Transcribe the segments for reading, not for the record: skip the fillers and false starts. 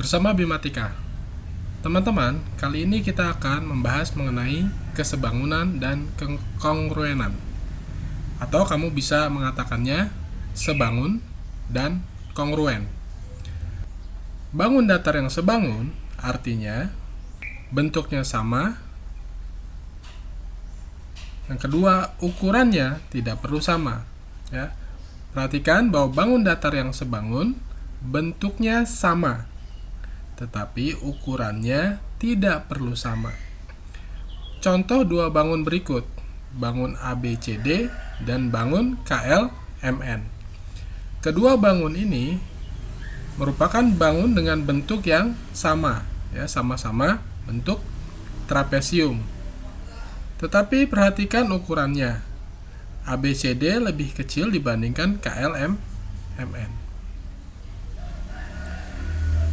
Bersama Bimatika. Teman-teman, kali ini kita akan membahas mengenai kesebangunan dan kekongruenan. Atau kamu bisa mengatakannya sebangun dan kongruen. Bangun datar yang sebangun artinya bentuknya sama. Yang kedua, ukurannya tidak perlu sama, ya. Perhatikan bahwa bangun datar yang sebangun bentuknya sama, tetapi ukurannya tidak perlu sama. Contoh dua bangun berikut, bangun ABCD dan bangun KLMN. Kedua bangun ini merupakan bangun dengan bentuk yang sama, ya, sama-sama bentuk trapesium. Tetapi perhatikan ukurannya. ABCD lebih kecil dibandingkan KLMN.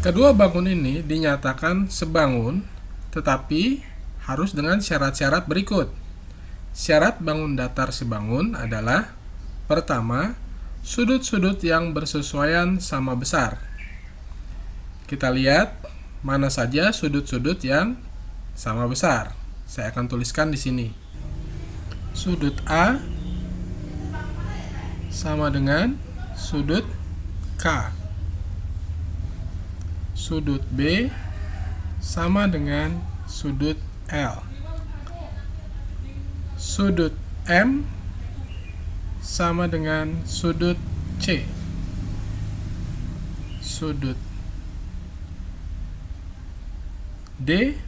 Kedua bangun ini dinyatakan sebangun, tetapi harus dengan syarat-syarat berikut. Syarat bangun datar sebangun adalah: pertama, sudut-sudut yang bersesuaian sama besar. Kita lihat mana saja sudut-sudut yang sama besar. Saya akan tuliskan di sini. Sudut A sama dengan sudut K. Sudut B sama dengan sudut L. Sudut M sama dengan sudut C. Sudut D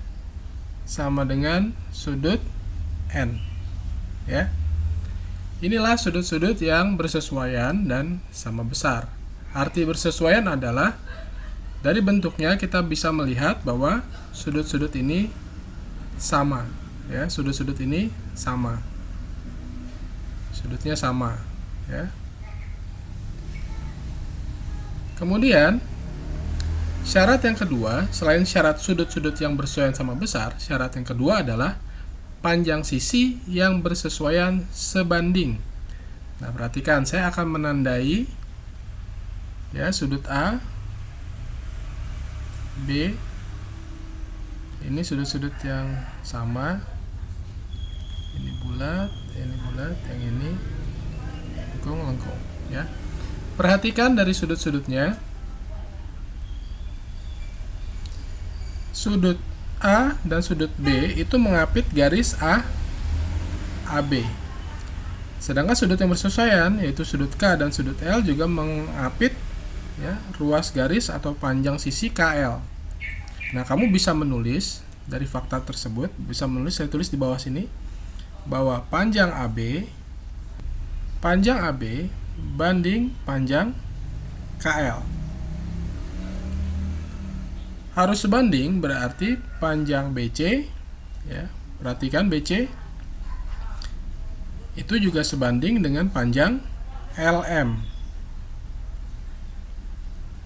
sama dengan sudut N, ya. Inilah sudut-sudut yang bersesuaian dan sama besar. Arti bersesuaian adalah dari bentuknya kita bisa melihat bahwa sudut-sudut ini sama, ya. Sudut-sudut ini sama. Sudutnya sama, ya. Kemudian syarat yang kedua, selain syarat sudut-sudut yang bersesuaian sama besar, syarat yang kedua adalah panjang sisi yang bersesuaian sebanding. Nah, perhatikan, saya akan menandai, ya, sudut A, B. Ini sudut-sudut yang sama. Ini bulat, yang ini lengkung, ya. Perhatikan dari sudut-sudutnya. Sudut A dan sudut B itu mengapit garis AB. Sedangkan sudut yang bersesuaian, yaitu sudut K dan sudut L, juga mengapit, ya, ruas garis atau panjang sisi KL. Nah, kamu bisa menulis dari fakta tersebut, saya tulis di bawah sini, bahwa panjang AB banding panjang KL. Harus sebanding berarti panjang BC, ya, perhatikan BC itu juga sebanding dengan panjang LM.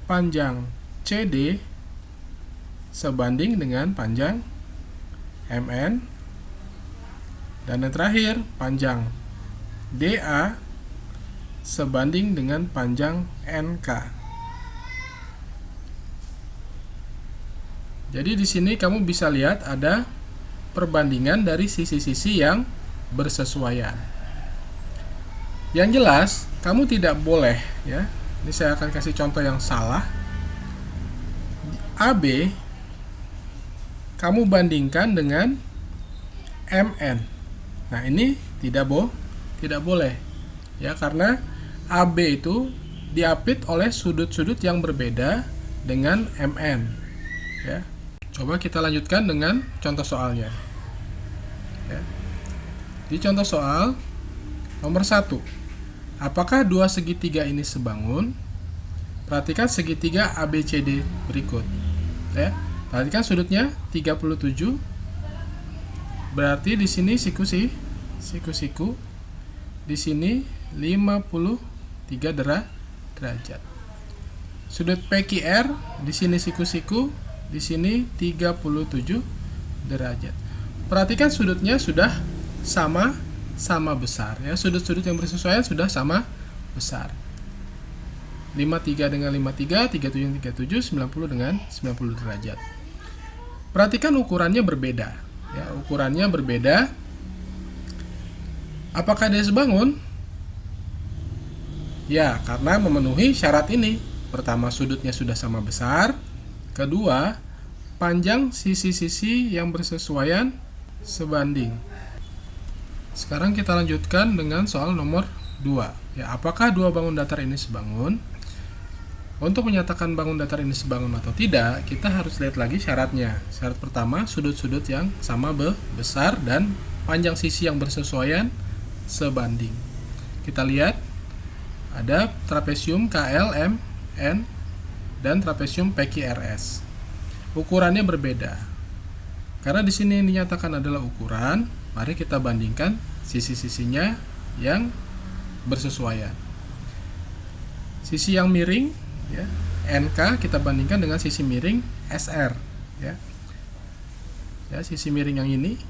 Panjang CD sebanding dengan panjang MN. Dan yang terakhir, panjang DA sebanding dengan panjang NK. Jadi di sini kamu bisa lihat ada perbandingan dari sisi-sisi yang bersesuaian. Yang jelas, kamu tidak boleh, ya. Ini saya akan kasih contoh yang salah. AB kamu bandingkan dengan MN. Nah, ini tidak boleh, ya, karena AB itu diapit oleh sudut-sudut yang berbeda dengan MN, ya. Coba kita lanjutkan dengan contoh soalnya, ya. Di contoh soal nomor 1, apakah dua segitiga ini sebangun? Perhatikan segitiga ABCD berikut, ya. Perhatikan sudutnya 37. Berarti di sini siku-siku. Di sini 53 derajat. Sudut PQR di sini siku-siku, di sini 37 derajat. Perhatikan sudutnya sudah sama besar, ya. Sudut-sudut yang bersesuaian sudah sama besar. 53 dengan 53, 37 dengan 37, 90 dengan 90 derajat. Perhatikan ukurannya berbeda. Ya, ukurannya berbeda. Apakah dia sebangun? Ya, karena memenuhi syarat ini. Pertama, sudutnya sudah sama besar. Kedua, panjang sisi-sisi yang bersesuaian sebanding. Sekarang kita lanjutkan dengan soal nomor 2. Ya, apakah dua bangun datar ini sebangun? Untuk menyatakan bangun datar ini sebangun atau tidak, kita harus lihat lagi syaratnya. Syarat pertama, sudut-sudut yang sama besar dan panjang sisi yang bersesuaian sebanding. Kita lihat ada trapesium KLMN dan trapesium PQRS. Ukurannya berbeda. Karena di sini dinyatakan adalah ukuran, mari kita bandingkan sisi-sisinya yang bersesuaian. Sisi yang miring, ya, NK kita bandingkan dengan sisi miring SR, ya. Ya, sisi miring yang ini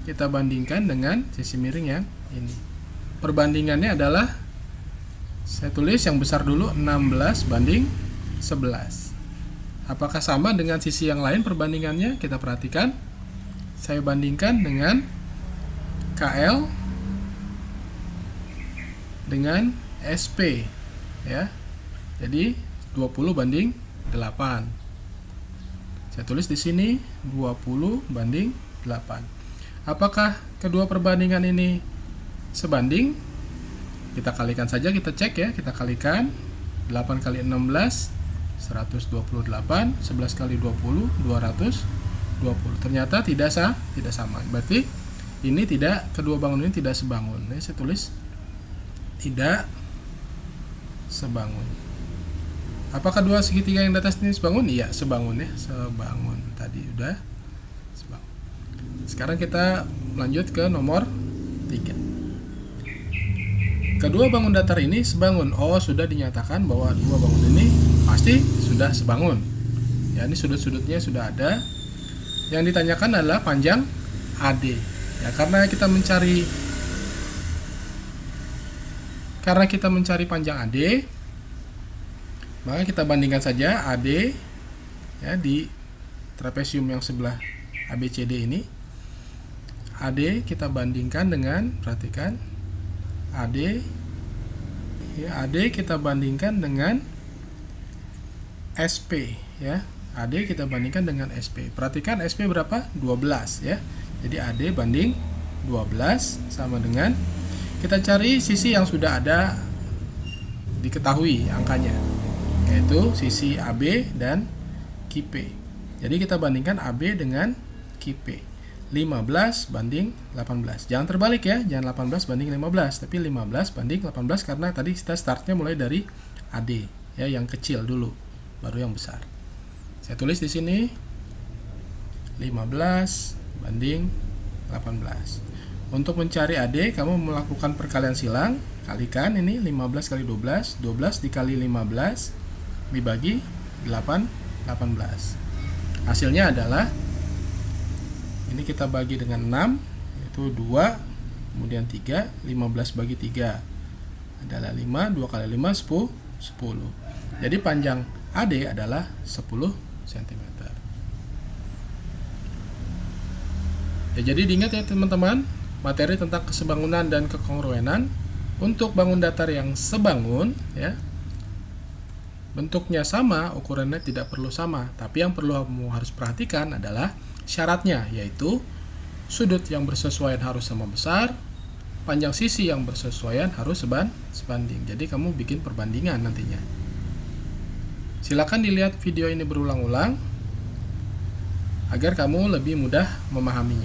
kita bandingkan dengan sisi miring yang ini. Perbandingannya adalah, saya tulis yang besar dulu, 16 banding 11. Apakah sama dengan sisi yang lain perbandingannya? Kita perhatikan. Saya bandingkan dengan KL dengan SP, ya. Jadi 20 banding 8. Saya tulis di sini 20 banding 8. Apakah kedua perbandingan ini sebanding? Kita kalikan saja, kita cek ya, kita kalikan 8 kali 16 128, 11 kali 20 220. Ternyata tidak sama. Berarti ini tidak, kedua bangun ini tidak sebangun. Nah, saya tulis tidak sebangun. Apakah dua segitiga yang di atas ini sebangun? Iya, sebangun ya, sebangun. Tadi udah sebangun. Sekarang kita lanjut ke nomor 3. Kedua bangun datar ini sebangun. Oh, sudah dinyatakan bahwa dua bangun ini pasti sudah sebangun. Ya, ini sudut-sudutnya sudah ada. Yang ditanyakan adalah panjang AD. Ya, karena kita mencari panjang AD, maka kita bandingkan saja AD, ya, di trapesium yang sebelah ABCD ini. AD kita bandingkan dengan, perhatikan, AD, ya, AD kita bandingkan dengan SP, ya. AD kita bandingkan dengan SP. Perhatikan SP berapa? 12, ya. Jadi AD banding 12 sama dengan, kita cari sisi yang sudah ada diketahui angkanya, yaitu sisi AB dan QP. Jadi kita bandingkan AB dengan QP. 15 banding 18. Jangan terbalik ya, jangan 18 banding 15, tapi 15 banding 18 karena tadi kita startnya mulai dari AD, ya, yang kecil dulu, baru yang besar. Saya tulis di sini 15 banding 18. Untuk mencari AD, kamu melakukan perkalian silang, kalikan ini 15 kali 12, 12 dikali 15 dibagi 18. Hasilnya adalah, ini kita bagi dengan 6, yaitu 2, kemudian 3, 15 bagi 3 adalah 5, 2 kali 5, 10. Jadi panjang AD adalah 10 cm. Ya, jadi diingat ya teman-teman, materi tentang kesebangunan dan kekongruenan. Untuk bangun datar yang sebangun, ya, bentuknya sama, ukurannya tidak perlu sama, tapi yang perlu kamu harus perhatikan adalah syaratnya, yaitu sudut yang bersesuaian harus sama besar, panjang sisi yang bersesuaian harus sebanding. Jadi kamu bikin perbandingan nantinya. Silakan dilihat video ini berulang-ulang agar kamu lebih mudah memahaminya.